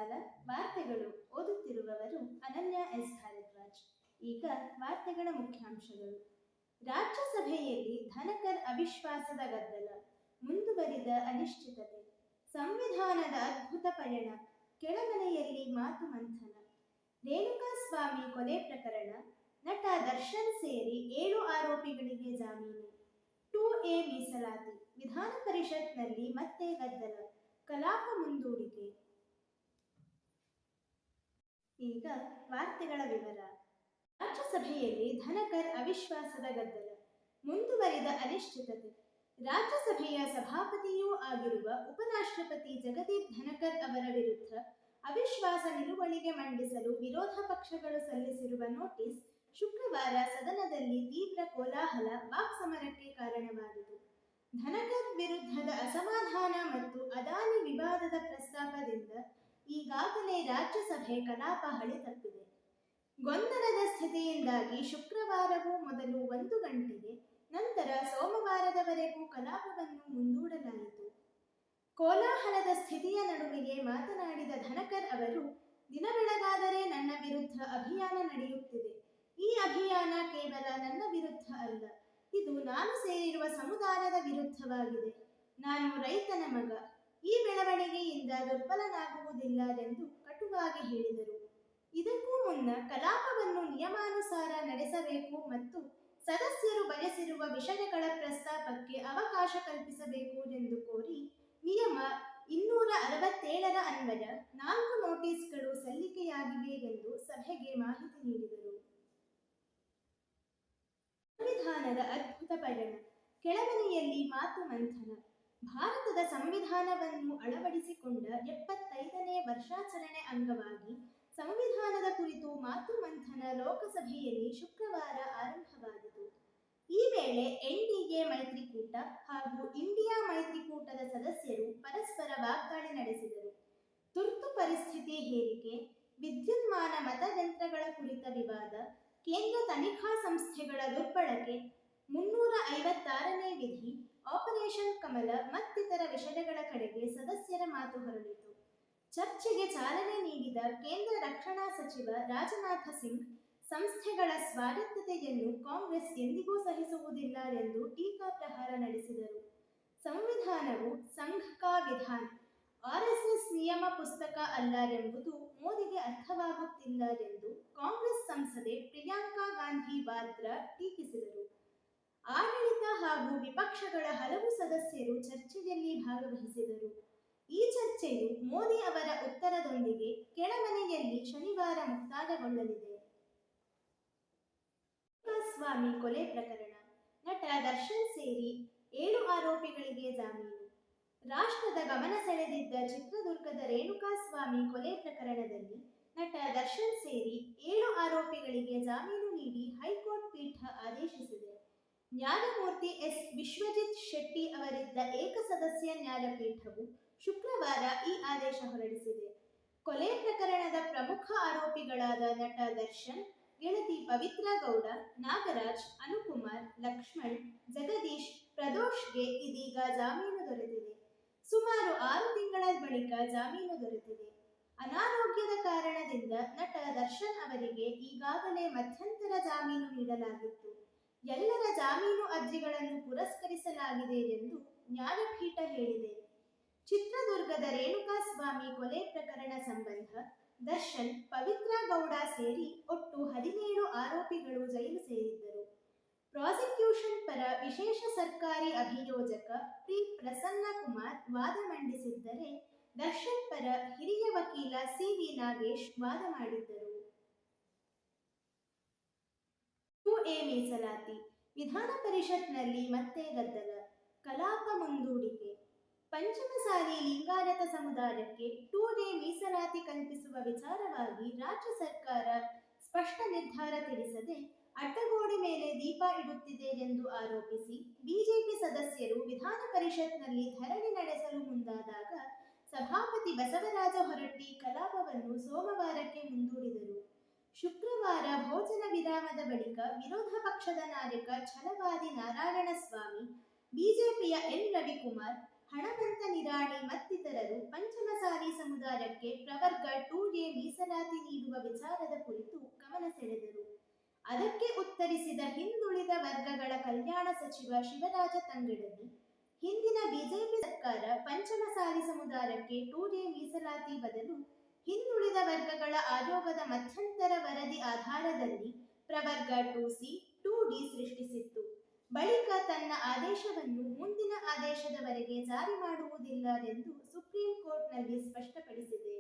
ಮಳೆಗಾಲ ವಾರ್ತೆಗಳು ಓದುತ್ತಿರುವವರು ಅನನ್ಯ ಎಸ್ ಭಾರದ್ವಾಜ್. ಈಗ ವಾರ್ತೆಗಳ ಮುಖ್ಯಾಂಶಗಳು. ರಾಜ್ಯಸಭೆಯಲ್ಲಿ ಧನಕರ್ ಅವಿಶ್ವಾಸದ ಗದ್ದಲ, ಮುಂದುವರಿದ ಅನಿಶ್ಚಿತತೆ, ಸಂವಿಧಾನದ ಅದ್ಭುತ ಪಯಣ, ಕೆಳಮನೆಯಲ್ಲಿ ಮಾತು ಮಂಥನ, ರೇಣುಕಾಸ್ವಾಮಿ ಕೊಲೆ ಪ್ರಕರಣ, ನಟ ದರ್ಶನ್ ಸೇರಿ 7 ಆರೋಪಿಗಳಿಗೆ ಜಾಮೀನು, 2A ಮೀಸಲಾತಿ, ವಿಧಾನ ಪರಿಷತ್ನಲ್ಲಿ ಮತ್ತೆ ಗದ್ದಲ, ಕಲಾಪ ಮುಂದೂಡಿಕೆ. ಈಗ ವಾರ್ತೆಗಳ ವಿವರ. ರಾಜ್ಯಸಭೆಯಲ್ಲಿ ಧನಕರ್ ಅವಿಶ್ವಾಸದ ಗದ್ದಲ, ಮುಂದುವರಿದ ಅನಿಶ್ಚಿತತೆ. ರಾಜ್ಯಸಭೆಯ ಸಭಾಪತಿಯೂ ಆಗಿರುವ ಉಪರಾಷ್ಟ್ರಪತಿ ಜಗದೀಪ್ ಧನಕರ್ ಅವರ ವಿರುದ್ಧ ಅವಿಶ್ವಾಸ ನಿಲುವಳಿಗೆ ಮಂಡಿಸಲು ವಿರೋಧ ಪಕ್ಷಗಳು ಸಲ್ಲಿಸಿರುವ ನೋಟಿಸ್ ಶುಕ್ರವಾರ ಸದನದಲ್ಲಿ ತೀವ್ರ ಕೋಲಾಹಲ, ವಾಕ್ಸಮರಕ್ಕೆ ಕಾರಣವಾಯಿತು. ಧನಕರ್ ವಿರುದ್ಧದ ಅಸಮಾಧಾನ ಮತ್ತು ಅದಾನಿ ವಿವಾದದ ಪ್ರಸ್ತಾಪದಿಂದ ಈಗಾಗಲೇ ರಾಜ್ಯಸಭೆ ಕಲಾಪ ಹಳಿ ತಪ್ಪಿದೆ. ಗೊಂದಲದ ಸ್ಥಿತಿಯಿಂದಾಗಿ ಶುಕ್ರವಾರವೂ ಮೊದಲು 1 ಗಂಟೆಗೆ, ನಂತರ ಸೋಮವಾರದವರೆಗೂ ಕಲಾಪವನ್ನು ಮುಂದೂಡಲಾಯಿತು. ಕೋಲಾಹಲದ ಸ್ಥಿತಿಯ ನಡುವೆಯೇ ಮಾತನಾಡಿದ ಧನಕರ್ ಅವರು, ದಿನ ಬೆಳಗಾದರೆ ನನ್ನ ವಿರುದ್ಧ ಅಭಿಯಾನ ನಡೆಯುತ್ತಿದೆ. ಈ ಅಭಿಯಾನ ಕೇವಲ ನನ್ನ ವಿರುದ್ಧ ಅಲ್ಲ, ಇದು ನಾನು ಸೇರಿರುವ ಸಮುದಾಯದ ವಿರುದ್ಧವಾಗಿದೆ. ನಾನು ರೈತನ ಮಗ. ಈ ಬೆಳವಣಿಗೆಯಿಂದ ದುರ್ಬಲನಾಗುವುದಿಲ್ಲ ಎಂದು ಕಟುವಾಗಿ ಹೇಳಿದರು. ಇದಕ್ಕೂ ಮುನ್ನ ಕಲಾಪವನ್ನು ನಿಯಮಾನುಸಾರ ನಡೆಸಬೇಕು ಮತ್ತು ಸದಸ್ಯರು ಬಯಸಿರುವ ವಿಷಯಗಳ ಪ್ರಸ್ತಾಪಕ್ಕೆ ಅವಕಾಶ ಕಲ್ಪಿಸಬೇಕು ಎಂದು ಕೋರಿ ನಿಯಮ 267ರ ಅನ್ವಯ 4 ನೋಟಿಸ್ಗಳು ಸಲ್ಲಿಕೆಯಾಗಿವೆ ಎಂದು ಸಭೆಗೆ ಮಾಹಿತಿ ನೀಡಿದರು. ಸಂವಿಧಾನದ ಅದ್ಭುತ ಪಯಣ, ಕೆಳಮನೆಯಲ್ಲಿ ಮಾತು ಮಂಥನ. ಭಾರತದ ಸಂವಿಧಾನವನ್ನು ಅಳವಡಿಸಿಕೊಂಡ 75ನೇ ವರ್ಷಾಚರಣೆ ಅಂಗವಾಗಿ ಸಂವಿಧಾನದ ಕುರಿತು ಮಾತು ಮಂಥನ ಲೋಕಸಭೆಯಲ್ಲಿ ಶುಕ್ರವಾರ ಆರಂಭವಾಯಿತು. ಈ ವೇಳೆ NDA ಮೈತ್ರಿಕೂಟ ಹಾಗೂ ಇಂಡಿಯಾ ಮೈತ್ರಿಕೂಟದ ಸದಸ್ಯರು ಪರಸ್ಪರ ವಾಗ್ದಾಳಿ ನಡೆಸಿದರು. ತುರ್ತು ಪರಿಸ್ಥಿತಿ ಹೇರಿಕೆ, ವಿದ್ಯುನ್ಮಾನ ಮತಯಂತ್ರಗಳ ಕುರಿತ ವಿವಾದ, ಕೇಂದ್ರ ತನಿಖಾ ಸಂಸ್ಥೆಗಳ ದುರ್ಬಳಕೆ, 356ನೇ ವಿಧಿ, ಆಪರೇಷನ್ ಕಮಲ ಮತ್ತಿತರ ವಿಷಯಗಳ ಕಡೆಗೆ ಸದಸ್ಯರ ಮಾತು ಹೊರಳಿತು. ಚರ್ಚೆಗೆ ಚಾಲನೆ ನೀಡಿದ ಕೇಂದ್ರ ರಕ್ಷಣಾ ಸಚಿವ ರಾಜನಾಥ ಸಿಂಗ್, ಸಂಸ್ಥೆಗಳ ಸ್ವಾಯತ್ತತೆಯನ್ನು ಕಾಂಗ್ರೆಸ್ ಎಂದಿಗೂ ಸಹಿಸುವುದಿಲ್ಲ ಎಂದು ಟೀಕಾಪ್ರಹಾರ ನಡೆಸಿದರು. ಸಂವಿಧಾನವು ಸಂಘ್ ಕಾ ವಿಧಾನ್, RSS ನಿಯಮ ಪುಸ್ತಕ ಅಲ್ಲ ಎಂಬುದು ಮೋದಿಗೆ ಅರ್ಥವಾಗುತ್ತಿಲ್ಲ ಎಂದು ಕಾಂಗ್ರೆಸ್ ಸಂಸದೆ ಪ್ರಿಯಾಂಕಾ ಗಾಂಧಿ ವಾದ್ರಾ ಟೀಕಿಸಿದರು. ಆಡಳಿತ ಹಾಗೂ ವಿಪಕ್ಷಗಳ ಹಲವು ಸದಸ್ಯರು ಚರ್ಚೆಯಲ್ಲಿ ಭಾಗವಹಿಸಿದರು. ಈ ಚರ್ಚೆಯು ಮೋದಿ ಅವರ ಉತ್ತರದೊಂದಿಗೆ ಕೆಳಮನೆಯಲ್ಲಿ ಶನಿವಾರ ಮುಕ್ತಾಯಗೊಳ್ಳಲಿದೆ. ರೇಣುಕಾಸ್ವಾಮಿ ಕೊಲೆ ಪ್ರಕರಣ, ನಟ ದರ್ಶನ್ ಸೇರಿ 7 ಆರೋಪಿಗಳಿಗೆ ಜಾಮೀನು. ರಾಷ್ಟ್ರದ ಗಮನ ಸೆಳೆದಿದ್ದ ಚಿತ್ರದುರ್ಗದ ರೇಣುಕಾಸ್ವಾಮಿ ಕೊಲೆ ಪ್ರಕರಣದಲ್ಲಿ ನಟ ದರ್ಶನ್ ಸೇರಿ 7 ಆರೋಪಿಗಳಿಗೆ ಜಾಮೀನು ನೀಡಿ ಹೈಕೋರ್ಟ್ ಪೀಠ ಆದೇಶಿಸಿದೆ. ನ್ಯಾಯಮೂರ್ತಿ S. ವಿಶ್ವಜಿತ್ ಶೆಟ್ಟಿ ಅವರಿದ್ದ ಏಕಸದಸ್ಯ ನ್ಯಾಯಪೀಠವು ಶುಕ್ರವಾರ ಈ ಆದೇಶ ಹೊರಡಿಸಿದೆ. ಕೊಲೆ ಪ್ರಕರಣದ ಪ್ರಮುಖ ಆರೋಪಿಗಳಾದ ನಟ ದರ್ಶನ್, ಗೆಳತಿ ಪವಿತ್ರ ಗೌಡ, ನಾಗರಾಜ್, ಅನುಕುಮಾರ್, ಲಕ್ಷ್ಮಣ್, ಜಗದೀಶ್, ಪ್ರದೋಷ್ಗೆ ಇದೀಗ ಜಾಮೀನು ದೊರೆತಿದೆ. ಸುಮಾರು 6 ತಿಂಗಳ ಬಳಿಕ ಜಾಮೀನು ದೊರೆತಿದೆ. ಅನಾರೋಗ್ಯದ ಕಾರಣದಿಂದ ನಟ ದರ್ಶನ್ ಅವರಿಗೆ ಈಗಾಗಲೇ ಮಧ್ಯಂತರ ಜಾಮೀನು ನೀಡಲಾಗಿತ್ತು. ಎಲ್ಲರ ಜಾಮೀನು ಅರ್ಜಿಗಳನ್ನು ಪುರಸ್ಕರಿಸಲಾಗಿದೆ ಎಂದು ನ್ಯಾಯಪೀಠ ಹೇಳಿದೆ. ಚಿತ್ರದುರ್ಗದ ರೇಣುಕಾಸ್ವಾಮಿ ಕೊಲೆ ಪ್ರಕರಣ ಸಂಬಂಧ ದರ್ಶನ್, ಪವಿತ್ರ ಗೌಡ ಸೇರಿ ಒಟ್ಟು 17 ಆರೋಪಿಗಳು ಜೈಲು ಸೇರಿದ್ದರು. ಪ್ರಾಸಿಕ್ಯೂಷನ್ ಪರ ವಿಶೇಷ ಸರ್ಕಾರಿ ಅಭಿಯೋಜಕ ಪಿ. ಪ್ರಸನ್ನ ಕುಮಾರ್ ವಾದ ಮಂಡಿಸಿದ್ದರೆ, ದರ್ಶನ್ ಪರ ಹಿರಿಯ ವಕೀಲ CV ನಾಗೇಶ್ ವಾದ ಮಾಡಿದ್ದರು. 2A ಮೀಸಲಾತಿ, ವಿಧಾನ ಪರಿಷತ್ನಲ್ಲಿ ಮತ್ತೆ ಗದ್ದಲ, ಕಲಾಪ ಮುಂದೂಡಿಕೆ. ಪಂಚಮಸಾಲಿ ಲಿಂಗಾಯತ ಸಮುದಾಯಕ್ಕೆ 2A ಮೀಸಲಾತಿ ಕಲ್ಪಿಸುವ ವಿಚಾರವಾಗಿ ರಾಜ್ಯ ಸರ್ಕಾರ ಸ್ಪಷ್ಟ ನಿರ್ಧಾರ ತಿಳಿಸದೆ ಅಡ್ಡಗೋಡೆ ಮೇಲೆ ದೀಪ ಇಡುತ್ತಿದೆ ಎಂದು ಆರೋಪಿಸಿ ಬಿಜೆಪಿ ಸದಸ್ಯರು ವಿಧಾನ ಪರಿಷತ್ನಲ್ಲಿ ಧರಣಿ ನಡೆಸಲು ಮುಂದಾದಾಗ ಸಭಾಪತಿ ಬಸವರಾಜ ಹೊರಟ್ಟಿ ಕಲಾಪವನ್ನು ಸೋಮವಾರಕ್ಕೆ ಮುಂದೂಡಿದರು. ಶುಕ್ರವಾರ ಭೋಜನ ವಿರಾಮದ ಬಳಿಕ ವಿರೋಧ ಪಕ್ಷದ ನಾಯಕ ಛಲವಾದಿ ನಾರಾಯಣಸ್ವಾಮಿ, ಬಿಜೆಪಿಯ N. ರವಿಕುಮಾರ್ ಹಣಮಂತ ನಿರಾಣಿ ಮತ್ತಿತರರು ಪಂಚಮಸಾಲಿ ಸಮುದಾಯಕ್ಕೆ ಪ್ರವರ್ಗ 2A ಮೀಸಲಾತಿ ನೀಡುವ ವಿಚಾರದ ಕುರಿತು ಗಮನ ಸೆಳೆದರು. ಅದಕ್ಕೆ ಉತ್ತರಿಸಿದ ಹಿಂದುಳಿದ ವರ್ಗಗಳ ಕಲ್ಯಾಣ ಸಚಿವ ಶಿವರಾಜ ತಂಗಡಗಿ, ಹಿಂದಿನ ಬಿಜೆಪಿ ಸರ್ಕಾರ ಪಂಚಮಸಾಲಿ ಸಮುದಾಯಕ್ಕೆ 2A ಮೀಸಲಾತಿ ಬದಲು ಹಿಂದುಳಿದ ವರ್ಗಗಳ ಆಯೋಗದ ಮಧ್ಯಂತರ ವರದಿ ಆಧಾರದಲ್ಲಿ ಪ್ರವರ್ಗ 2C, 2D ಸೃಷ್ಟಿಸಿತ್ತು. ಬಳಿಕ ತನ್ನ ಆದೇಶವನ್ನು ಮುಂದಿನ ಆದೇಶದವರೆಗೆ ಜಾರಿ ಮಾಡುವುದಿಲ್ಲ ಎಂದು ಸುಪ್ರೀಂ ಕೋರ್ಟ್ನಲ್ಲಿ ಸ್ಪಷ್ಟಪಡಿಸಿದೆ.